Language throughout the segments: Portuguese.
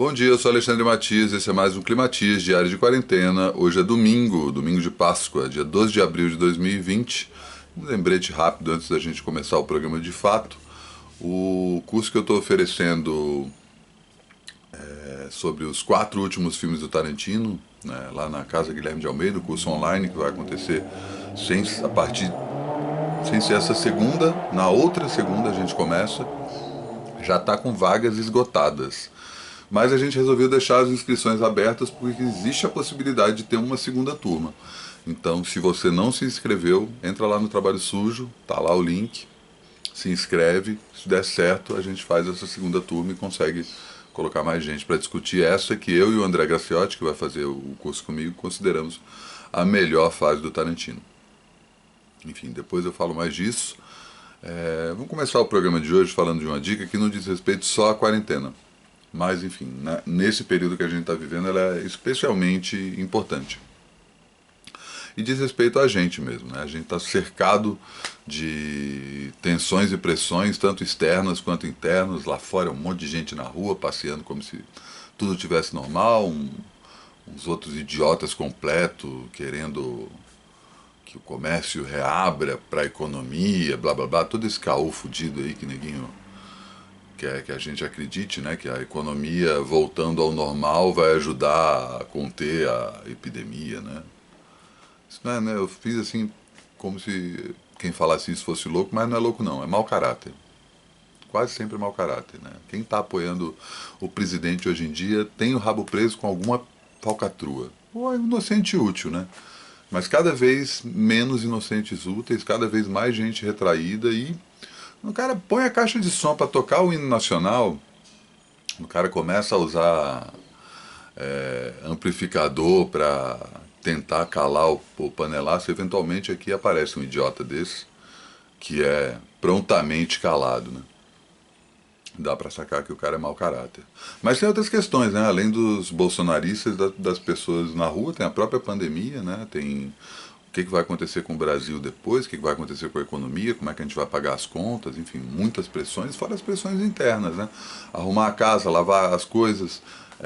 Bom dia, eu sou Alexandre Matias, esse é mais um Climatias, diário de quarentena. Hoje é domingo, domingo de Páscoa, dia 12 de abril de 2020. Um lembrete rápido antes da gente começar o programa de fato. O curso que eu estou oferecendo é sobre os 4 últimos filmes do Tarantino, né, lá na Casa Guilherme de Almeida, o curso online que vai acontecer a partir, sem ser essa segunda, na outra segunda a gente começa, já está com vagas esgotadas. Mas a gente resolveu deixar as inscrições abertas porque existe a possibilidade de ter uma segunda turma. Então, se você não se inscreveu, entra lá no Trabalho Sujo, tá lá o link, se inscreve. Se der certo, a gente faz essa segunda turma e consegue colocar mais gente para discutir essa que eu e o André Graciotti, que vai fazer o curso comigo, consideramos a melhor fase do Tarantino. Enfim, depois eu falo mais disso. Vamos começar o programa de hoje falando de uma dica que não diz respeito só à quarentena. Mas, enfim, nesse período que a gente está vivendo, ela é especialmente importante. E diz respeito a gente mesmo, né? A gente está cercado de tensões e pressões, tanto externas quanto internas. Lá fora é um monte de gente na rua, passeando como se tudo tivesse normal. Uns outros idiotas completos, querendo que o comércio reabra para a economia, blá blá blá. Todo esse caô fudido aí que neguinho que a gente acredite, né, que a economia voltando ao normal vai ajudar a conter a epidemia, né? Isso não é, né? Eu fiz assim como se quem falasse isso fosse louco, mas não é louco não, é mau caráter. Quase sempre é mau caráter, né? Quem está apoiando o presidente hoje em dia tem o rabo preso com alguma falcatrua. Ou é inocente e útil, né? Mas cada vez menos inocentes úteis, cada vez mais gente retraída e o cara põe a caixa de som para tocar o hino nacional, o cara começa a usar amplificador para tentar calar o panelaço, eventualmente aqui aparece um idiota desse, que é prontamente calado, né? Dá para sacar que o cara é mau caráter. Mas tem outras questões, né? Além dos bolsonaristas, das pessoas na rua, tem a própria pandemia, né? Tem o que vai acontecer com o Brasil depois, o que vai acontecer com a economia, como é que a gente vai pagar as contas, enfim, muitas pressões, fora as pressões internas, né? Arrumar a casa, lavar as coisas,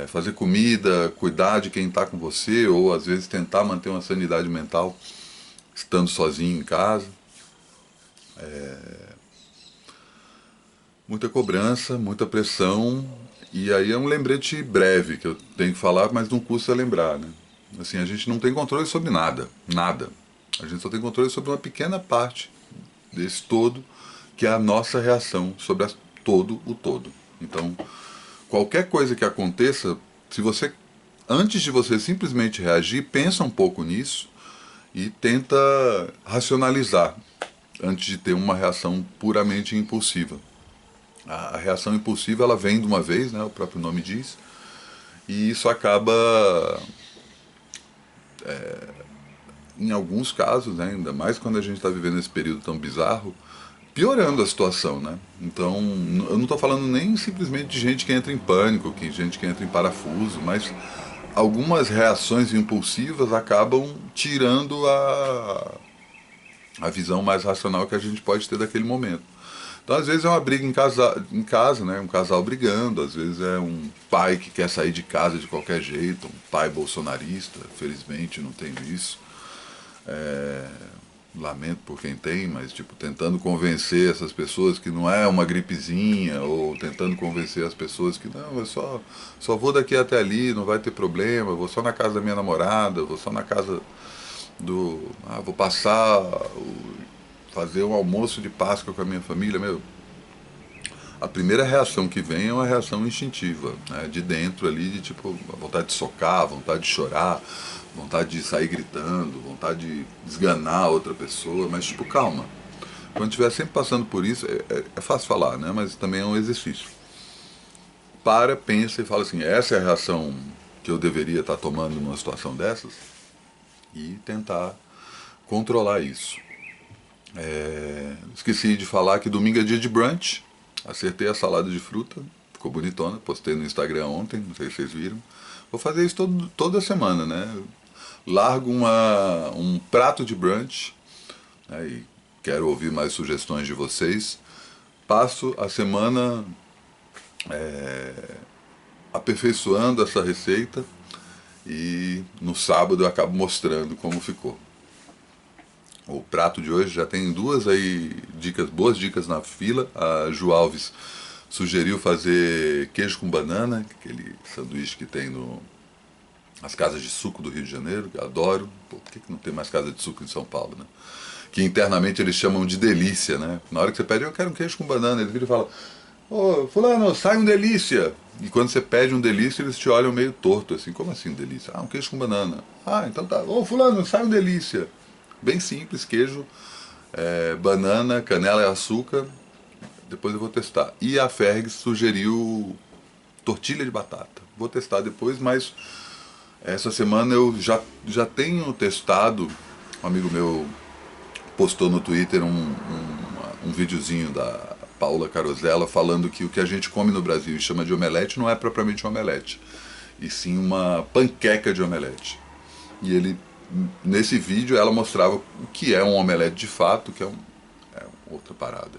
fazer comida, cuidar de quem está com você, ou às vezes tentar manter uma sanidade mental estando sozinho em casa. Muita cobrança, muita pressão, e aí é um lembrete breve que eu tenho que falar, mas não custa lembrar, né? Assim, a gente não tem controle sobre nada, nada. A gente só tem controle sobre uma pequena parte desse todo, que é a nossa reação sobre todo o todo. Então, qualquer coisa que aconteça, se você, antes de você simplesmente reagir, pensa um pouco nisso e tenta racionalizar antes de ter uma reação puramente impulsiva. A reação impulsiva ela vem de uma vez, né, o próprio nome diz, e isso acaba, em alguns casos, né, ainda mais quando a gente está vivendo esse período tão bizarro, piorando a situação, né? Então, eu não estou falando nem simplesmente de gente que entra em pânico, que gente que entra em parafuso, mas algumas reações impulsivas acabam tirando a visão mais racional que a gente pode ter daquele momento. Então, às vezes é uma briga em casa, né? Um casal brigando, às vezes é um pai que quer sair de casa de qualquer jeito, um pai bolsonarista, felizmente não tenho isso. Lamento por quem tem, mas tipo, tentando convencer essas pessoas que não é uma gripezinha, ou tentando convencer as pessoas que não, eu só vou daqui até ali, não vai ter problema, vou só na casa da minha namorada, vou só na casa vou passar, fazer um almoço de Páscoa com a minha família, meu. A primeira reação que vem é uma reação instintiva, né, de dentro ali, de tipo, a vontade de socar, a vontade de chorar, vontade de sair gritando, vontade de esganar outra pessoa, mas tipo, calma. Quando estiver sempre passando por isso, é fácil falar, né, mas também é um exercício. Para, pensa e fala assim, essa é a reação que eu deveria estar tomando numa situação dessas? E tentar controlar isso. Esqueci de falar que domingo é dia de brunch. Acertei a salada de fruta, ficou bonitona, postei no Instagram ontem, não sei se vocês viram. Vou fazer isso toda semana, né? Largo um prato de brunch, né, e quero ouvir mais sugestões de vocês. Passo a semana aperfeiçoando essa receita e no sábado eu acabo mostrando como ficou. O prato de hoje já tem duas aí dicas, boas dicas na fila. A Ju Alves sugeriu fazer queijo com banana, aquele sanduíche que tem nas casas de suco do Rio de Janeiro, que eu adoro. Pô, por que não tem mais casa de suco em São Paulo, né? Que internamente eles chamam de delícia, né? Na hora que você pede, eu quero um queijo com banana, eles viram e falam: ô, fulano, sai um delícia. E quando você pede um delícia, eles te olham meio torto, assim, como assim delícia? Ah, um queijo com banana. Ah, então tá. Ô, fulano, sai um delícia. Bem simples, queijo, banana, canela e açúcar. Depois eu vou testar. E a Ferg sugeriu tortilha de batata. Vou testar depois, mas essa semana eu já tenho testado. Um amigo meu postou no Twitter um videozinho da Paula Carosella falando que o que a gente come no Brasil e chama de omelete não é propriamente um omelete, e sim uma panqueca de omelete. E ele, nesse vídeo, ela mostrava o que é um omelete de fato, que é outra parada,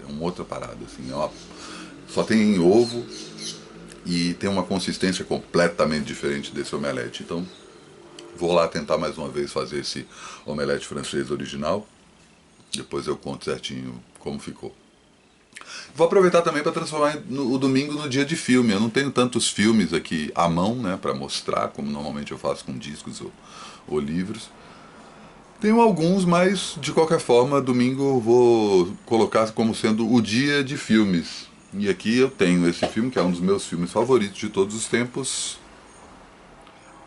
assim, só tem ovo e tem uma consistência completamente diferente desse omelete. Então, vou lá tentar mais uma vez fazer esse omelete francês original. Depois eu conto certinho como ficou. Vou aproveitar também para transformar o domingo no dia de filme. Eu não tenho tantos filmes aqui à mão, né, para mostrar, como normalmente eu faço com discos ou livros. Tenho alguns, mas de qualquer forma, domingo eu vou colocar como sendo o dia de filmes. E aqui eu tenho esse filme, que é um dos meus filmes favoritos de todos os tempos,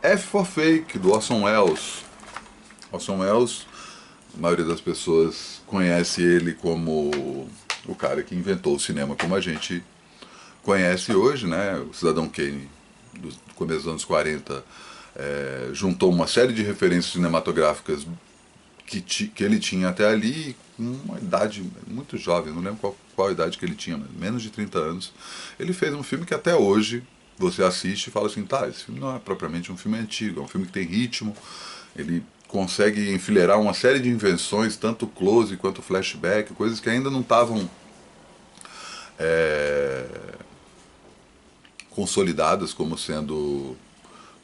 F for Fake, do Orson Welles. Orson Welles, a maioria das pessoas conhece ele como o cara que inventou o cinema como a gente conhece hoje, né? O Cidadão Kane, do começo dos anos 40, juntou uma série de referências cinematográficas que ele tinha até ali, com uma idade muito jovem, não lembro qual a idade que ele tinha, mas menos de 30 anos. Ele fez um filme que até hoje você assiste e fala assim, tá, esse filme não é propriamente um filme antigo, é um filme que tem ritmo, ele consegue enfileirar uma série de invenções, tanto close quanto flashback, coisas que ainda não estavam consolidadas como sendo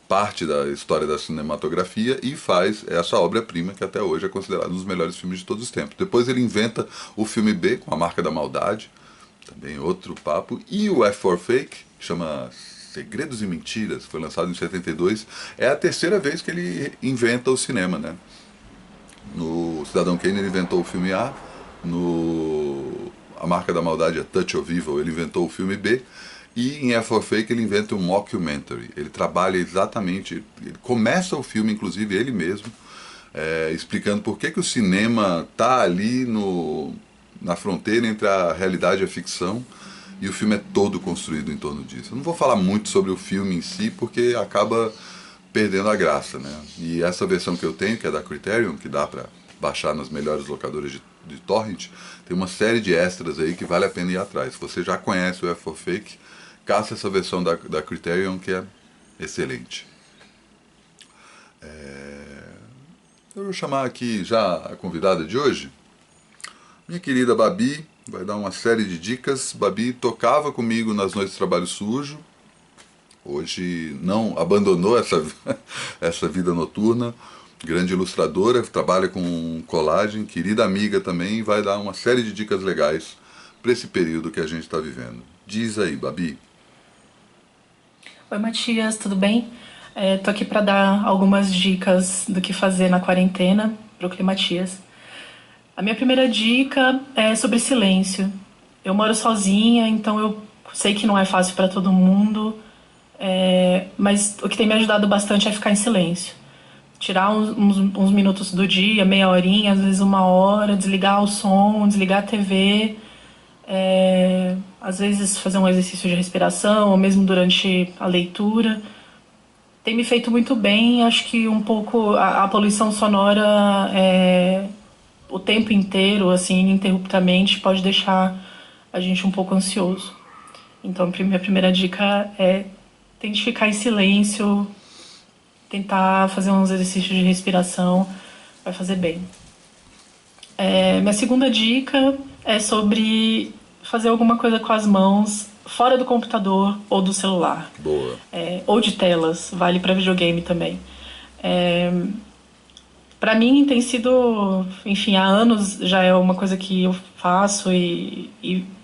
parte da história da cinematografia, e faz essa obra-prima que até hoje é considerada um dos melhores filmes de todos os tempos. Depois ele inventa o filme B, com A Marca da Maldade, também outro papo, e o F for Fake, que chama Segredos e Mentiras, foi lançado em 72, é a terceira vez que ele inventa o cinema, né? No Cidadão Kane ele inventou o filme A, no A Marca da Maldade, A Touch of Evil, ele inventou o filme B, e em F for Fake ele inventa um mockumentary. Ele trabalha exatamente, ele começa o filme, inclusive, ele mesmo, explicando por que o cinema está ali na fronteira entre a realidade e a ficção, e o filme é todo construído em torno disso. Eu não vou falar muito sobre o filme em si, porque acaba perdendo a graça, né? E essa versão que eu tenho, que é da Criterion, que dá para baixar nas melhores locadoras de torrent, tem uma série de extras aí que vale a pena ir atrás. Se você já conhece o F for Fake, caça essa versão da Criterion, que é excelente. Eu vou chamar aqui já a convidada de hoje, minha querida Babi, vai dar uma série de dicas. Babi tocava comigo nas noites de trabalho sujo, hoje não abandonou essa vida noturna, grande ilustradora, trabalha com colagem, querida amiga também, e vai dar uma série de dicas legais para esse período que a gente está vivendo. Diz aí, Babi. Oi, Matias, tudo bem? Tô aqui para dar algumas dicas do que fazer na quarentena pro Climatias. A minha primeira dica é sobre silêncio. Eu moro sozinha, então eu sei que não é fácil para todo mundo, mas o que tem me ajudado bastante é ficar em silêncio. Tirar uns minutos do dia, meia horinha, às vezes uma hora, desligar o som, desligar a TV, às vezes fazer um exercício de respiração, ou mesmo durante a leitura. Tem me feito muito bem, acho que um pouco a poluição sonora o tempo inteiro, assim, ininterruptamente, pode deixar a gente um pouco ansioso. Então, minha primeira dica é tente ficar em silêncio, tentar fazer uns exercícios de respiração, vai fazer bem. Minha segunda dica é sobre fazer alguma coisa com as mãos fora do computador ou do celular. Boa. Ou de telas, vale para videogame também. Para mim tem sido, enfim, há anos já é uma coisa que eu faço e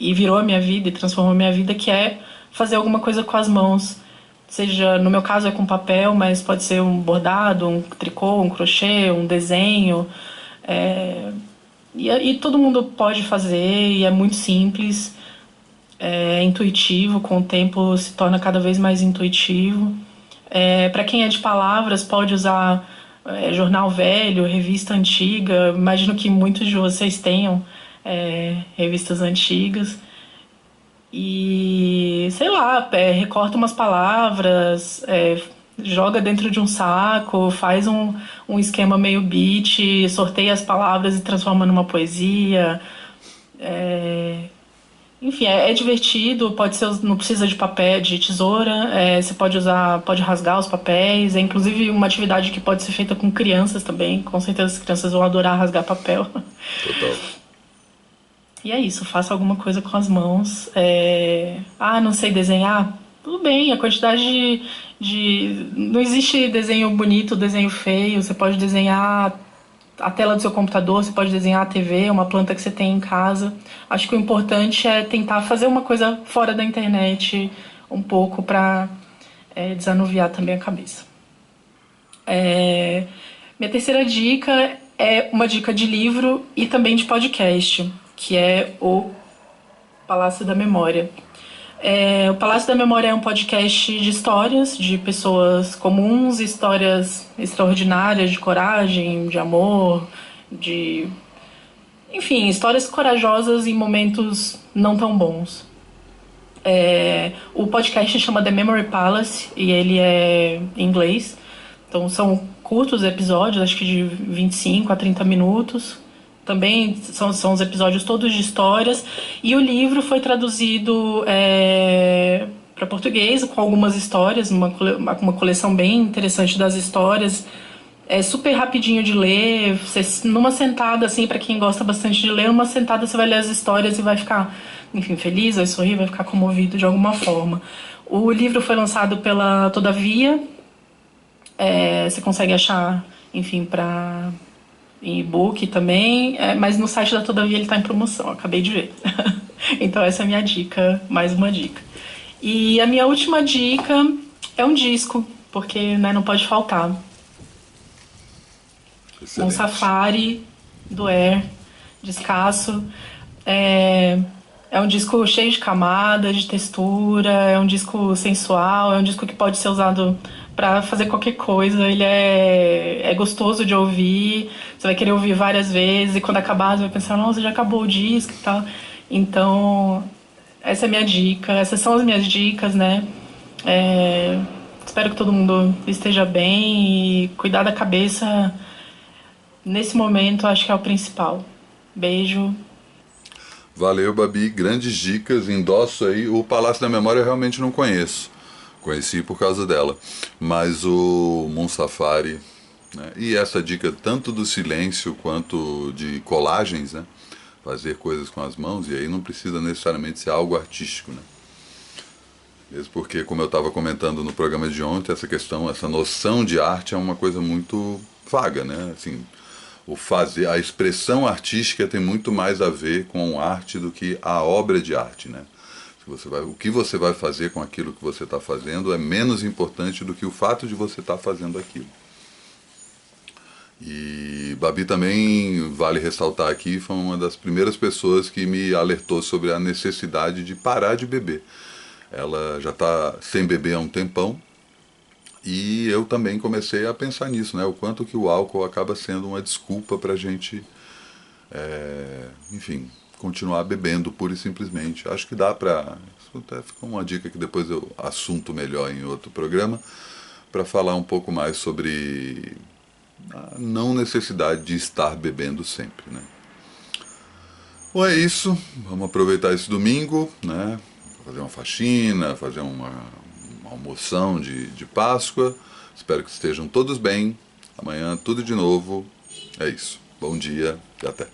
virou a minha vida e transformou a minha vida, que é fazer alguma coisa com as mãos. Seja, no meu caso é com papel, mas pode ser um bordado, um tricô, um crochê, um desenho. E todo mundo pode fazer e é muito simples, é intuitivo, com o tempo se torna cada vez mais intuitivo. Para quem é de palavras, pode usar jornal velho, revista antiga. Imagino que muitos de vocês tenham revistas antigas. E, sei lá, recorta umas palavras, joga dentro de um saco, faz um esquema meio beat, sorteia as palavras e transforma numa poesia. Enfim, é divertido, pode ser, não precisa de papel, de tesoura, você pode usar, pode rasgar os papéis, é inclusive uma atividade que pode ser feita com crianças também, com certeza as crianças vão adorar rasgar papel. Total. E é isso, faça alguma coisa com as mãos. Não sei desenhar? Tudo bem, a quantidade Não existe desenho bonito, desenho feio, você pode desenhar a tela do seu computador, você pode desenhar a TV, uma planta que você tem em casa. Acho que o importante é tentar fazer uma coisa fora da internet um pouco para desanuviar também a cabeça. Minha terceira dica é uma dica de livro e também de podcast, que é o Palácio da Memória. O Palácio da Memória é um podcast de histórias de pessoas comuns, histórias extraordinárias de coragem, de amor, enfim, histórias corajosas em momentos não tão bons. O podcast chama The Memory Palace e ele é em inglês. Então são curtos episódios, acho que de 25 a 30 minutos. Também são os episódios todos de histórias. E o livro foi traduzido para português, com algumas histórias, uma coleção bem interessante das histórias. É super rapidinho de ler. Numa sentada, assim, para quem gosta bastante de ler, numa sentada você vai ler as histórias e vai ficar, enfim, feliz, vai sorrir, vai ficar comovido de alguma forma. O livro foi lançado pela Todavia. Você consegue achar, enfim, em e-book também, mas no site da Todavia ele está em promoção, acabei de ver. Então essa é a minha dica, mais uma dica. E a minha última dica é um disco, porque não pode faltar. Excelente. Um Safari do Air, descasso. É um disco cheio de camadas, de textura, é um disco sensual, é um disco que pode ser usado para fazer qualquer coisa. Ele é gostoso de ouvir, você vai querer ouvir várias vezes, e quando acabar você vai pensar, nossa, já acabou o disco e tal. Então, essa é a minha dica, essas são as minhas dicas, né? Espero que todo mundo esteja bem e cuidar da cabeça nesse momento, acho que é o principal. Beijo. Valeu, Babi. Grandes dicas. Endosso aí. O Palácio da Memória eu realmente não conheço. Conheci por causa dela. Mas o Moon Safari, né? E essa dica tanto do silêncio quanto de colagens, né? Fazer coisas com as mãos. E aí não precisa necessariamente ser algo artístico, né? Mesmo porque, como eu estava comentando no programa de ontem, essa questão, essa noção de arte é uma coisa muito vaga, né? Assim, a expressão artística tem muito mais a ver com arte do que a obra de arte, né? O que você vai fazer com aquilo que você está fazendo é menos importante do que o fato de você estar fazendo aquilo. E Babi também, vale ressaltar aqui, foi uma das primeiras pessoas que me alertou sobre a necessidade de parar de beber. Ela já está sem beber há um tempão, e eu também comecei a pensar nisso, né? O quanto que o álcool acaba sendo uma desculpa para a gente, enfim, continuar bebendo pura e simplesmente. Acho que dá para... Isso até fica uma dica que depois eu assunto melhor em outro programa, para falar um pouco mais sobre a não necessidade de estar bebendo sempre, né? Bom, é isso. Vamos aproveitar esse domingo, né? Fazer uma faxina, fazer uma almoção de Páscoa. Espero que estejam todos bem. Amanhã tudo de novo. É isso. Bom dia e até.